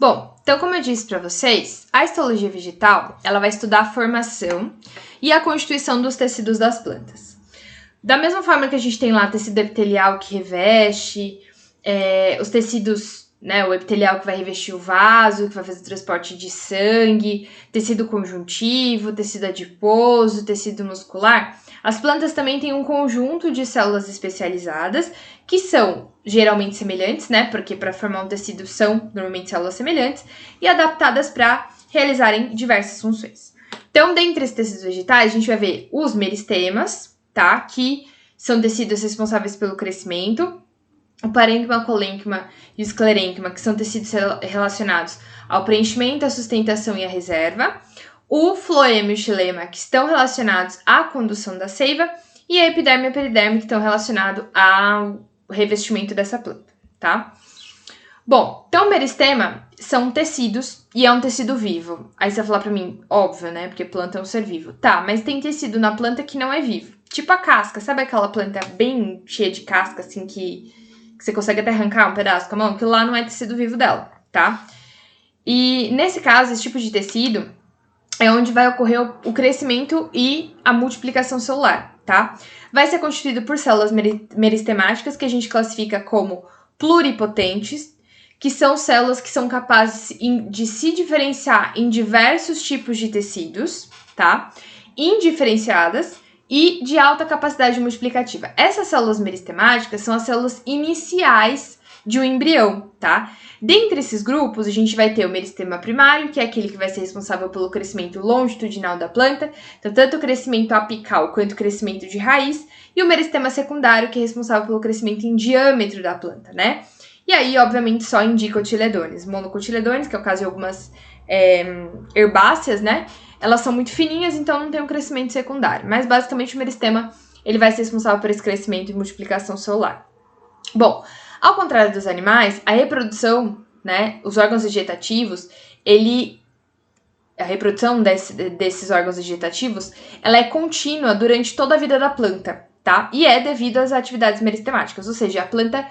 Bom, então como eu disse para vocês, a histologia vegetal, ela vai estudar a formação e a constituição dos tecidos das plantas. Da mesma forma que a gente tem lá tecido epitelial que reveste, os tecidos, né, o epitelial que vai revestir o vaso, que vai fazer o transporte de sangue, tecido conjuntivo, tecido adiposo, tecido muscular, as plantas também têm um conjunto de células especializadas que são geralmente semelhantes, né, porque para formar um tecido são normalmente células semelhantes e adaptadas para realizarem diversas funções. Então, dentre esses tecidos vegetais, a gente vai ver os meristemas, tá, que são tecidos responsáveis pelo crescimento, o parênquima, colênquima e o esclerênquima, que são tecidos relacionados ao preenchimento, à sustentação e à reserva, o floema e o xilema, que estão relacionados à condução da seiva, e a epiderme e a periderme, que estão relacionados ao revestimento dessa planta, tá? Bom, então o meristema são tecidos e é um tecido vivo. Aí você vai falar pra mim, óbvio, né? Porque planta é um ser vivo. Tá, mas tem tecido na planta que não é vivo. Tipo a casca, sabe aquela planta bem cheia de casca, assim, que você consegue até arrancar um pedaço com a mão? Aquilo lá não é tecido vivo dela, tá? E nesse caso, esse tipo de tecido é onde vai ocorrer o crescimento e a multiplicação celular, tá? Vai ser constituído por células meristemáticas, que a gente classifica como pluripotentes, que são células que são capazes de se diferenciar em diversos tipos de tecidos, tá? Indiferenciadas e de alta capacidade multiplicativa. Essas células meristemáticas são as células iniciais de um embrião, tá? Dentre esses grupos, a gente vai ter o meristema primário, que é aquele que vai ser responsável pelo crescimento longitudinal da planta, então tanto o crescimento apical quanto o crescimento de raiz, e o meristema secundário, que é responsável pelo crescimento em diâmetro da planta, né? E aí, obviamente, só em dicotiledôneas. Monocotiledôneas, que é o caso de algumas herbáceas, né? Elas são muito fininhas, então não tem um crescimento secundário. Mas, basicamente, o meristema ele vai ser responsável por esse crescimento e multiplicação celular. Bom, ao contrário dos animais, a reprodução, né, os órgãos vegetativos, a reprodução desses órgãos vegetativos, ela é contínua durante toda a vida da planta, tá? E é devido às atividades meristemáticas, ou seja, a planta,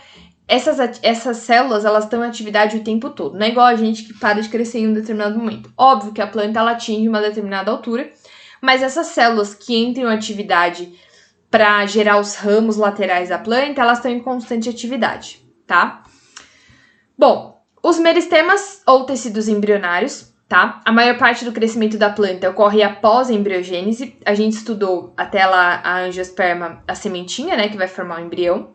essas células, elas estão em atividade o tempo todo. Não é igual a gente que para de crescer em um determinado momento. Óbvio que a planta, ela atinge uma determinada altura, mas essas células que entram em atividade para gerar os ramos laterais da planta, elas estão em constante atividade, tá? Bom, os meristemas ou tecidos embrionários, tá? A maior parte do crescimento da planta ocorre após a embriogênese. A gente estudou até lá a angiosperma, a sementinha, né, que vai formar o embrião,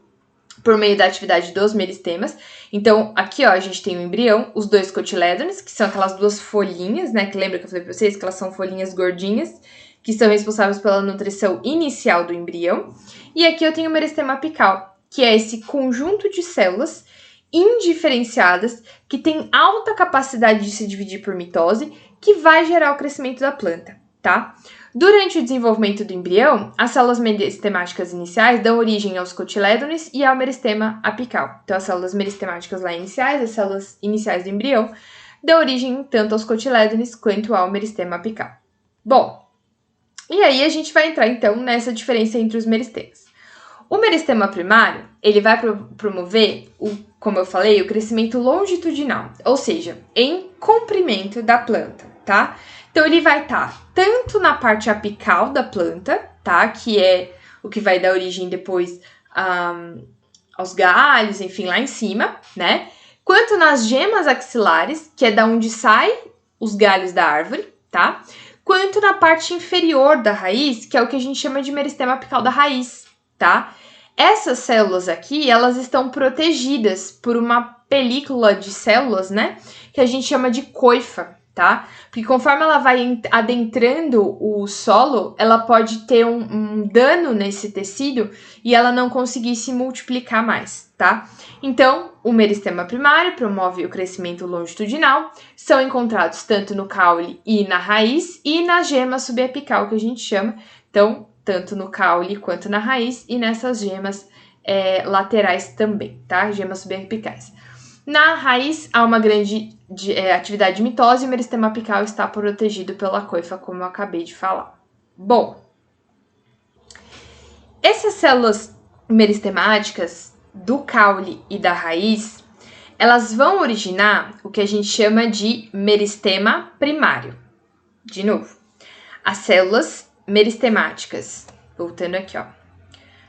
por meio da atividade dos meristemas. Então, aqui, ó, a gente tem o embrião, os dois cotilédones, que são aquelas duas folhinhas, né, que lembra que eu falei pra vocês que elas são folhinhas gordinhas, que são responsáveis pela nutrição inicial do embrião. E aqui eu tenho o meristema apical, que é esse conjunto de células indiferenciadas que tem alta capacidade de se dividir por mitose, que vai gerar o crescimento da planta, tá? Durante o desenvolvimento do embrião, as células meristemáticas iniciais dão origem aos cotilédones e ao meristema apical. Então, as células meristemáticas lá iniciais, as células iniciais do embrião, dão origem tanto aos cotilédones quanto ao meristema apical. Bom, e aí a gente vai entrar, então, nessa diferença entre os meristemas. O meristema primário, ele vai promover, como eu falei, o crescimento longitudinal, ou seja, em comprimento da planta, tá? Então, ele vai estar tanto na parte apical da planta, tá? Que é o que vai dar origem depois aos galhos, enfim, lá em cima, né? Quanto nas gemas axilares, que é da onde saem os galhos da árvore, tá? Quanto na parte inferior da raiz, que é o que a gente chama de meristema apical da raiz, tá? Essas células aqui, elas estão protegidas por uma película de células, né? Que a gente chama de coifa, tá? Porque conforme ela vai adentrando o solo, ela pode ter um dano nesse tecido e ela não conseguir se multiplicar mais, tá? Então, o meristema primário promove o crescimento longitudinal, são encontrados tanto no caule e na raiz e na gema subapical, que a gente chama. Então, tanto no caule quanto na raiz e nessas gemas laterais também, tá? Gemas subapicais. Na raiz, há uma grande atividade de mitose e o meristema apical está protegido pela coifa, como eu acabei de falar. Bom, essas células meristemáticas do caule e da raiz, elas vão originar o que a gente chama de meristema primário. De novo, as células meristemáticas, voltando aqui, ó,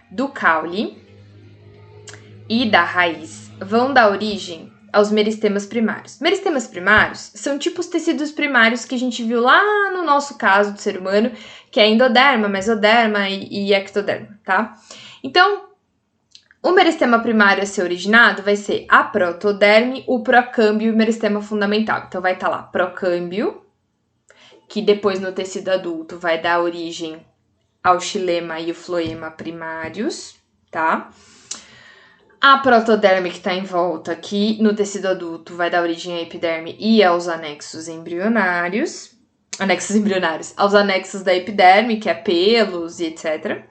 do caule e da raiz vão dar origem aos meristemas primários. Meristemas primários são tipo os tecidos primários que a gente viu lá no nosso caso do ser humano, que é endoderma, mesoderma e ectoderma, tá? Então, o meristema primário a ser originado vai ser a protoderme, o procâmbio e o meristema fundamental. Então, vai estar lá procâmbio, que depois no tecido adulto vai dar origem ao xilema e o floema primários, tá? A protoderme que está em volta aqui no tecido adulto vai dar origem à epiderme e aos anexos embrionários. Aos anexos da epiderme, que é pelos e etc.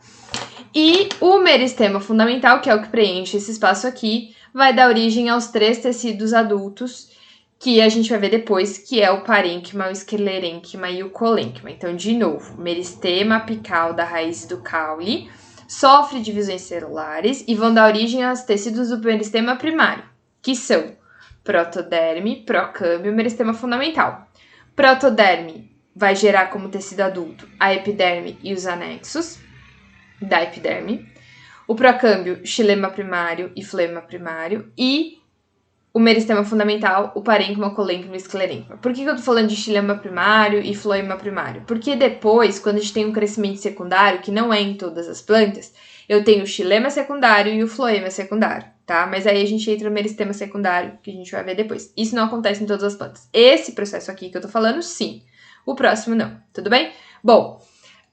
E o meristema fundamental, que é o que preenche esse espaço aqui, vai dar origem aos 3 tecidos adultos, que a gente vai ver depois, que é o parênquima, o esclerênquima e o colênquima. Então, de novo, meristema apical da raiz do caule sofre divisões celulares e vão dar origem aos tecidos do meristema primário, que são protoderme, procâmbio e meristema fundamental. Protoderme vai gerar como tecido adulto a epiderme e os anexos da epiderme. O procâmbio, xilema primário e floema primário. E o meristema fundamental, o parênquima, colênquima e esclerênquima. Por que eu tô falando de xilema primário e floema primário? Porque depois, quando a gente tem um crescimento secundário, que não é em todas as plantas, eu tenho o xilema secundário e o floema secundário, tá? Mas aí a gente entra no meristema secundário, que a gente vai ver depois. Isso não acontece em todas as plantas. Esse processo aqui que eu tô falando, sim. O próximo, não. Tudo bem? Bom,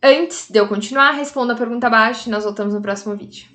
antes de eu continuar, responda a pergunta abaixo e nós voltamos no próximo vídeo.